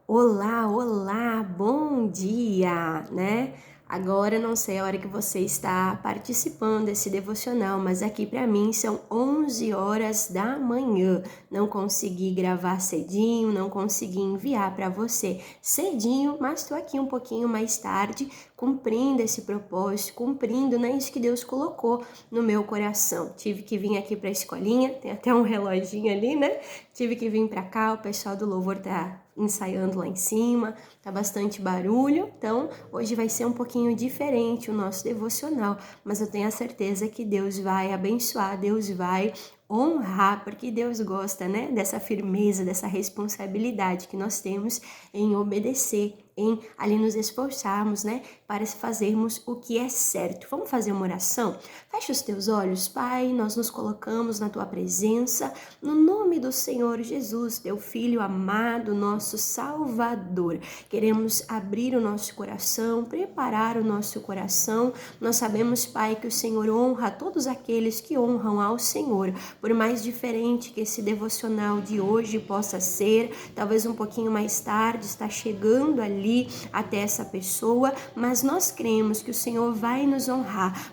Olá, olá, bom dia, né? Agora não sei a hora que você está participando desse devocional, mas aqui para mim são 11 horas da manhã. Não consegui gravar cedinho, não consegui enviar para você cedinho, mas estou aqui um pouquinho mais tarde, cumprindo esse propósito, cumprindo, né, isso que Deus colocou no meu coração. Tive que vir aqui para a escolinha, tem até um reloginho ali, né? Tive que vir para cá, o pessoal do louvor tá ensaiando lá em cima, tá bastante barulho, então hoje vai ser um pouquinho diferente o nosso devocional, mas eu tenho a certeza que Deus vai abençoar, Deus vai honrar, porque Deus gosta, né, dessa firmeza, dessa responsabilidade que nós temos em obedecer, em ali nos esforçarmos, né, para fazermos o que é certo. Vamos fazer uma oração? Fecha os teus olhos, Pai, nós nos colocamos na tua presença, no nome do Senhor Jesus, teu Filho amado, nosso Salvador. Queremos abrir o nosso coração, preparar o nosso coração. Nós sabemos, Pai, que o Senhor honra todos aqueles que honram ao Senhor. Por mais diferente que esse devocional de hoje possa ser, talvez um pouquinho mais tarde, está chegando ali até essa pessoa, mas nós cremos que o Senhor vai nos honrar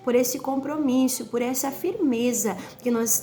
por esse compromisso, por essa firmeza que nós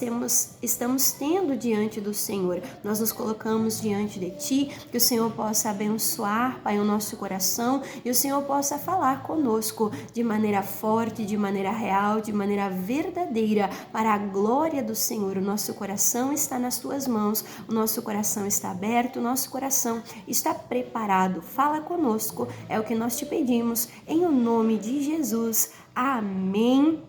estamos tendo diante do Senhor. Nós nos colocamos diante de Ti, que o Senhor possa abençoar, Pai, o nosso coração e o Senhor possa falar conosco de maneira forte, de maneira real, de maneira verdadeira, para a glória do Senhor. O nosso coração está nas Tuas mãos, o nosso coração está aberto, o nosso coração está preparado. Fala conosco, é o que nós te pedimos, em o nome de Jesus. Amém.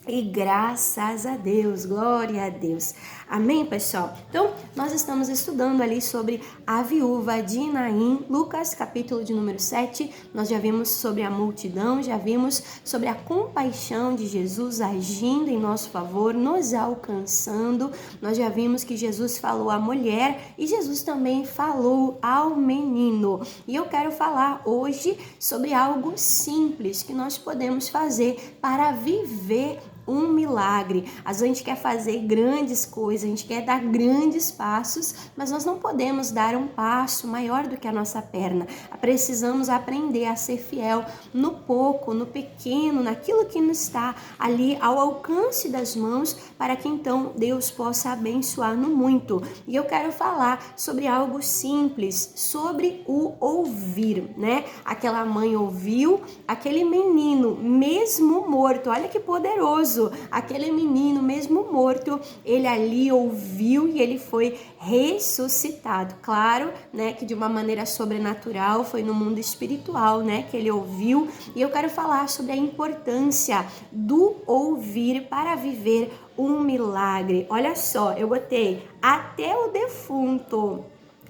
E graças a Deus, glória a Deus. Amém, pessoal? Então, nós estamos estudando ali sobre a viúva de Naim, Lucas, capítulo de número 7. Nós já vimos sobre a multidão, já vimos sobre a compaixão de Jesus agindo em nosso favor, nos alcançando. Nós já vimos que Jesus falou à mulher e Jesus também falou ao menino. E eu quero falar hoje sobre algo simples que nós podemos fazer para viver um milagre. Às vezes a gente quer fazer grandes coisas, a gente quer dar grandes passos, mas nós não podemos dar um passo maior do que a nossa perna. Precisamos aprender a ser fiel no pouco, no pequeno, naquilo que nos está ali ao alcance das mãos, para que então Deus possa abençoar no muito. E eu quero falar sobre algo simples, sobre o ouvir, né? Aquela mãe ouviu, aquele menino, mesmo morto, olha que poderoso, aquele menino mesmo morto, ele ali ouviu e ele foi ressuscitado. Claro, né, que de uma maneira sobrenatural, foi no mundo espiritual, né, que ele ouviu. E eu quero falar sobre a importância do ouvir para viver um milagre. Olha só, eu botei até o defunto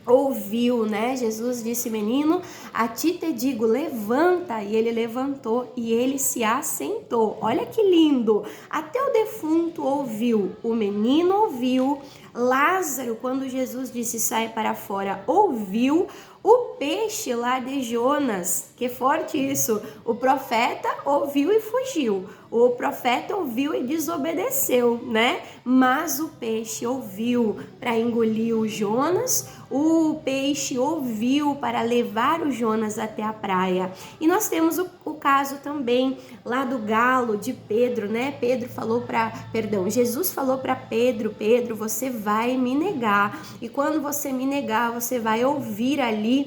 ouviu, né? Jesus disse: menino, a ti te digo, levanta. E ele levantou e ele se assentou. Olha que lindo! Até o defunto ouviu, o menino ouviu, Lázaro, quando Jesus disse sai para fora, ouviu. O peixe lá de Jonas, que forte isso, o profeta ouviu e fugiu, o profeta ouviu e desobedeceu, né? Mas o peixe ouviu para engolir o Jonas, o peixe ouviu para levar o Jonas até a praia. E nós temos o caso também lá do galo de Pedro, né? Jesus falou para Pedro, Pedro, você vai me negar. E quando você me negar, você vai ouvir ali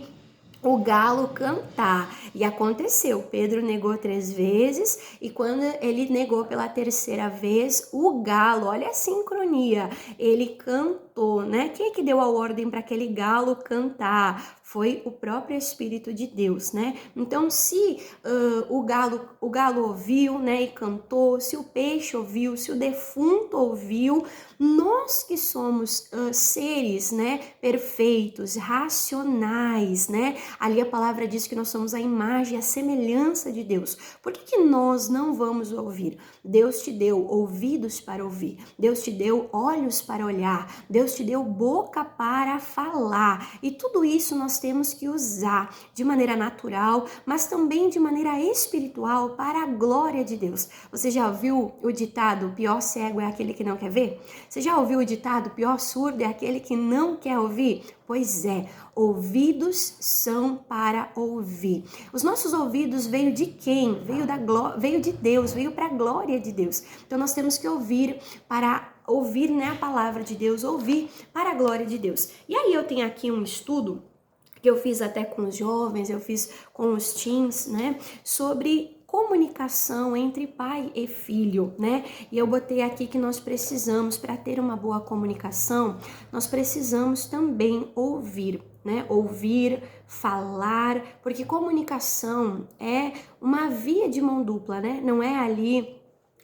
o galo cantar. E aconteceu, Pedro negou 3 vezes e quando ele negou pela 3ª vez, o galo, olha a sincronia, ele cantou, né? Quem é que deu a ordem para aquele galo cantar? Foi o próprio Espírito de Deus, né? Então, se o galo ouviu, né, e cantou, se o peixe ouviu, se o defunto ouviu, nós que somos seres, né, perfeitos, racionais, né? Ali a palavra diz que nós somos a imagem e a semelhança de Deus. Por que nós não vamos ouvir? Deus te deu ouvidos para ouvir, Deus te deu olhos para olhar, Deus Deus te deu boca para falar. E tudo isso nós temos que usar de maneira natural, mas também de maneira espiritual para a glória de Deus. Você já ouviu o ditado, o pior cego é aquele que não quer ver? Você já ouviu o ditado, o pior surdo é aquele que não quer ouvir? Pois é, ouvidos são para ouvir. Os nossos ouvidos veio de quem? Veio de Deus, veio para a glória de Deus. Então nós temos que ouvir para ouvir, né, a palavra de Deus, ouvir para a glória de Deus. E aí eu tenho aqui um estudo que eu fiz até com os jovens, eu fiz com os teens, né, sobre comunicação entre pai e filho, né? E eu botei aqui que nós precisamos, para ter uma boa comunicação, nós precisamos também ouvir, né? Ouvir, falar, porque comunicação é uma via de mão dupla, né? Não é ali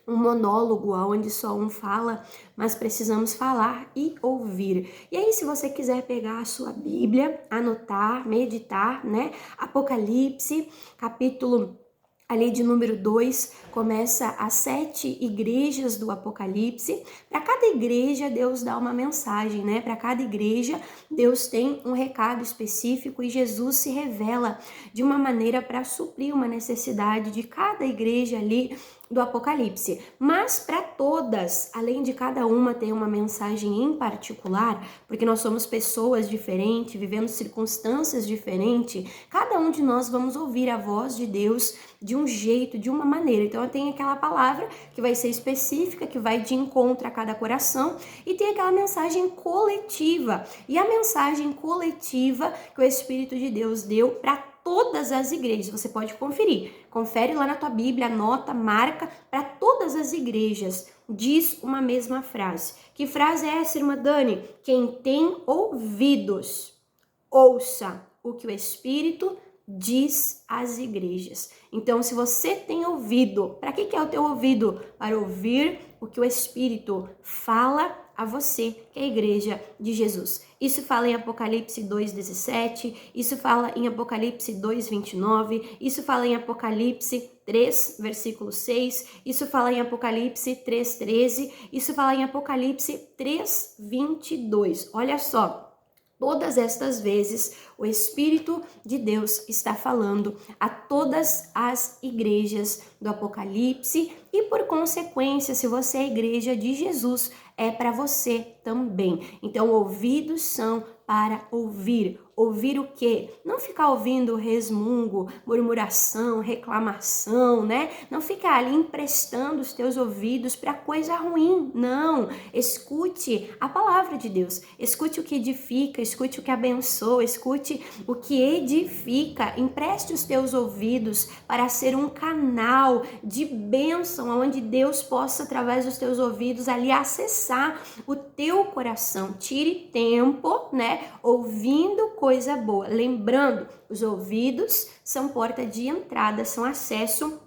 um monólogo onde só um fala, mas precisamos falar e ouvir. E aí, se você quiser pegar a sua Bíblia, anotar, meditar, né? Apocalipse, capítulo ali de número 2, começa as 7 igrejas do Apocalipse. Para cada igreja, Deus dá uma mensagem, né? Para cada igreja, Deus tem um recado específico e Jesus se revela de uma maneira para suprir uma necessidade de cada igreja ali do Apocalipse. Mas para todas, além de cada uma ter uma mensagem em particular, porque nós somos pessoas diferentes, vivemos circunstâncias diferentes, cada um de nós vamos ouvir a voz de Deus de um jeito, de uma maneira. Então eu tenho aquela palavra que vai ser específica, que vai de encontro a cada coração, e tem aquela mensagem coletiva. E a mensagem coletiva que o Espírito de Deus deu para todas as igrejas, você pode conferir. Confere lá na tua Bíblia, anota, marca, para todas as igrejas. Diz uma mesma frase. Que frase é essa, irmã Dani? Quem tem ouvidos, ouça o que o Espírito diz às igrejas. Então, se você tem ouvido, para que é o teu ouvido? Para ouvir o que o Espírito fala a você, que é a igreja de Jesus. Isso fala em Apocalipse 2,17, isso fala em Apocalipse 2,29, isso fala em Apocalipse 3, versículo 6, isso fala em Apocalipse 3,13, isso fala em Apocalipse 3,22. Olha só. Todas estas vezes, o Espírito de Deus está falando a todas as igrejas do Apocalipse e, por consequência, se você é a igreja de Jesus, é para você também. Então, ouvidos são para ouvir. Ouvir o quê? Não ficar ouvindo resmungo, murmuração, reclamação, né? Não ficar ali emprestando os teus ouvidos para coisa ruim. Não. Escute a palavra de Deus. Escute o que edifica, escute o que abençoa, escute o que edifica. Empreste os teus ouvidos para ser um canal de bênção, onde Deus possa, através dos teus ouvidos, ali acessar o teu coração. Tire tempo, né? Ouvindo coisa boa. Lembrando, os ouvidos são porta de entrada, são acesso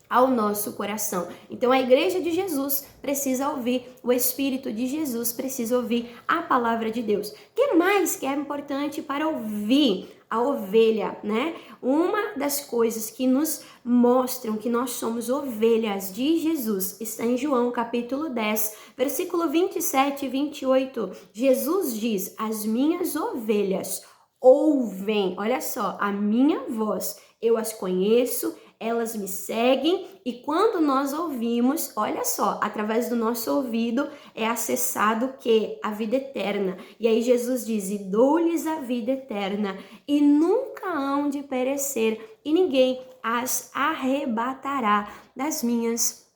ao nosso coração. Então a igreja de Jesus precisa ouvir, o Espírito de Jesus precisa ouvir a palavra de Deus. O que mais que é importante para ouvir? A ovelha, né? Uma das coisas que nos mostram que nós somos ovelhas de Jesus está em João capítulo 10, versículo 27 e 28. Jesus diz: as minhas ovelhas ouvem, olha só, a minha voz, eu as conheço, elas me seguem, e quando nós ouvimos, olha só, através do nosso ouvido é acessado o quê? A vida eterna. E aí Jesus diz: e dou-lhes a vida eterna, e nunca hão de perecer, e ninguém as arrebatará das minhas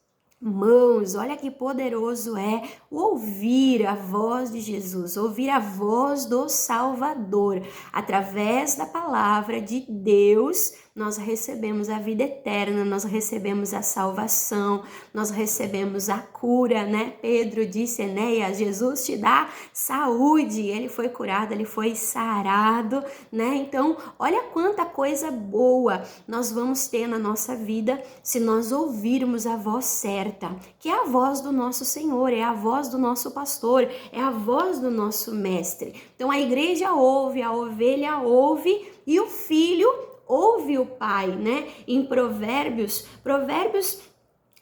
mãos. Olha que poderoso é ouvir a voz de Jesus, ouvir a voz do Salvador. Através da palavra de Deus, nós recebemos a vida eterna, nós recebemos a salvação, nós recebemos a cura, né? Pedro disse, Enéas, Jesus te dá saúde, ele foi curado, ele foi sarado, né? Então, olha quanta coisa boa nós vamos ter na nossa vida se nós ouvirmos a voz certa, que é a voz do nosso Senhor, é a voz do nosso pastor, é a voz do nosso mestre. Então, a igreja ouve, a ovelha ouve e o filho ouve o pai, né? Em Provérbios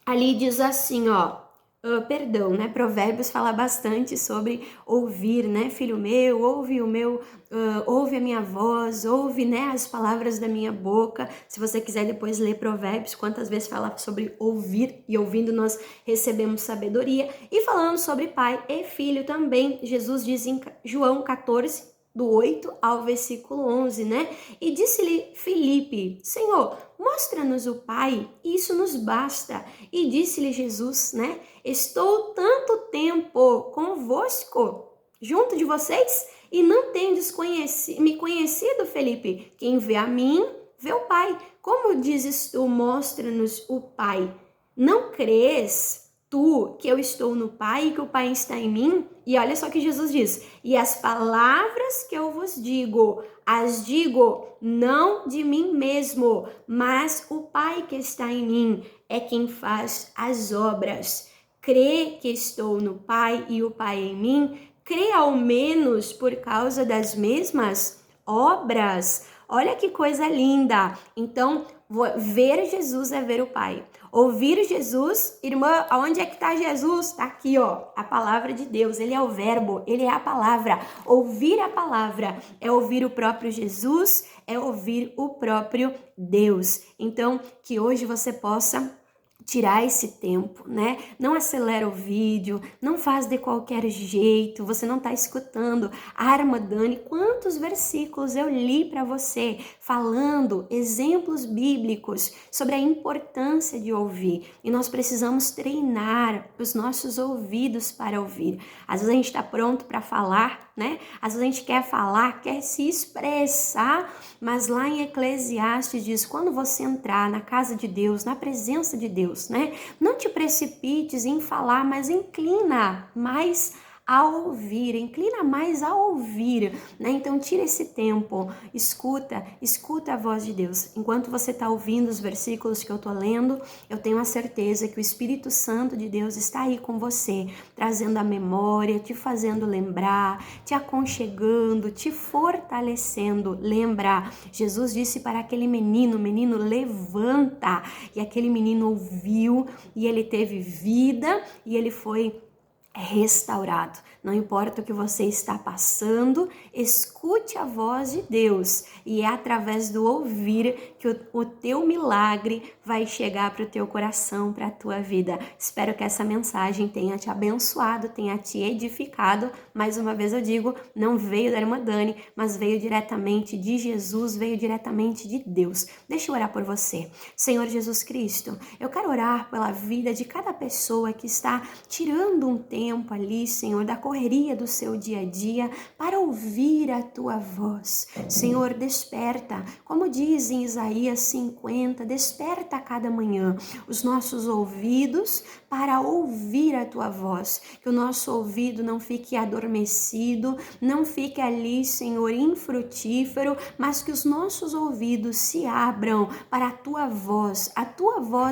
ali diz assim, ó, Né? Provérbios fala bastante sobre ouvir, né? Filho meu, ouve o meu, ouve a minha voz, ouve, né, as palavras da minha boca. Se você quiser depois ler Provérbios, quantas vezes fala sobre ouvir, e ouvindo nós recebemos sabedoria. E falando sobre pai e filho também, Jesus diz em João 14, do 8 ao versículo 11, né? E disse-lhe Filipe: Senhor, mostra-nos o Pai, e isso nos basta. E disse-lhe Jesus, né? Estou tanto tempo convosco, junto de vocês, e não tendes me conhecido, Felipe. Quem vê a mim, vê o Pai. Como dizes tu, mostra-nos o Pai? Não crês tu que eu estou no Pai e que o Pai está em mim? E olha só que Jesus diz: e as palavras que eu vos digo, as digo não de mim mesmo, mas o Pai que está em mim é quem faz as obras. Crê que estou no Pai e o Pai em mim? Crê ao menos por causa das mesmas obras. Olha que coisa linda! Então, ver Jesus é ver o Pai. Ouvir Jesus, irmã, aonde é que está Jesus? Está aqui, ó, a palavra de Deus. Ele é o verbo, ele é a palavra. Ouvir a palavra é ouvir o próprio Jesus, é ouvir o próprio Deus. Então, que hoje você possa tirar esse tempo, né? Não acelera o vídeo, não faz de qualquer jeito, você não tá escutando. Arma, Dani, quantos versículos eu li para você falando exemplos bíblicos sobre a importância de ouvir. E nós precisamos treinar os nossos ouvidos para ouvir. Às vezes a gente está pronto para falar, né? Às vezes a gente quer falar, quer se expressar, mas lá em Eclesiastes diz, quando você entrar na casa de Deus, na presença de Deus, né? Não te precipites em falar, mas inclina mais a ouvir, inclina mais a ouvir, né? Então tira esse tempo, escuta a voz de Deus. Enquanto você está ouvindo os versículos que eu tô lendo, eu tenho a certeza que o Espírito Santo de Deus está aí com você, trazendo a memória, te fazendo lembrar, te aconchegando, te fortalecendo. Lembra, Jesus disse para aquele menino, levanta, e aquele menino ouviu, e ele teve vida, e ele foi restaurado. Não importa o que você está passando, escute a voz de Deus, e é através do ouvir que o teu milagre vai chegar para o teu coração, para a tua vida. Espero que essa mensagem tenha te abençoado, tenha te edificado. Mais uma vez eu digo, não veio da irmã Dani, mas veio diretamente de Jesus, veio diretamente de Deus. Deixa eu orar por você. Senhor Jesus Cristo, eu quero orar pela vida de cada pessoa que está tirando um tempo ali, Senhor, da correria do seu dia a dia, para ouvir a tua voz. Senhor, desperta, como diz em Isaías 50, desperta a cada manhã os nossos ouvidos para ouvir a tua voz, que o nosso ouvido não fique adormecido, não fique ali, Senhor, infrutífero, mas que os nossos ouvidos se abram para a tua voz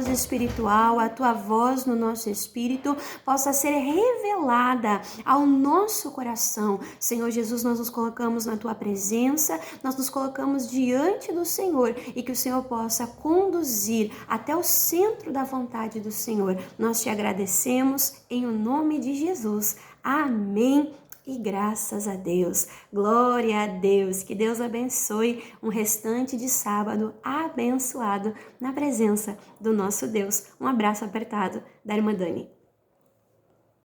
espiritual, a tua voz no nosso espírito possa ser revelada ao nosso coração. Senhor Jesus, nós nos colocamos na tua presença, nós nos colocamos diante do Senhor, e que o Senhor possa conduzir até o centro da vontade do Senhor. Nós te agradecemos em o nome de Jesus. Amém. E graças a Deus, glória a Deus, que Deus abençoe um restante de sábado abençoado na presença do nosso Deus. Um abraço apertado da irmã Dani.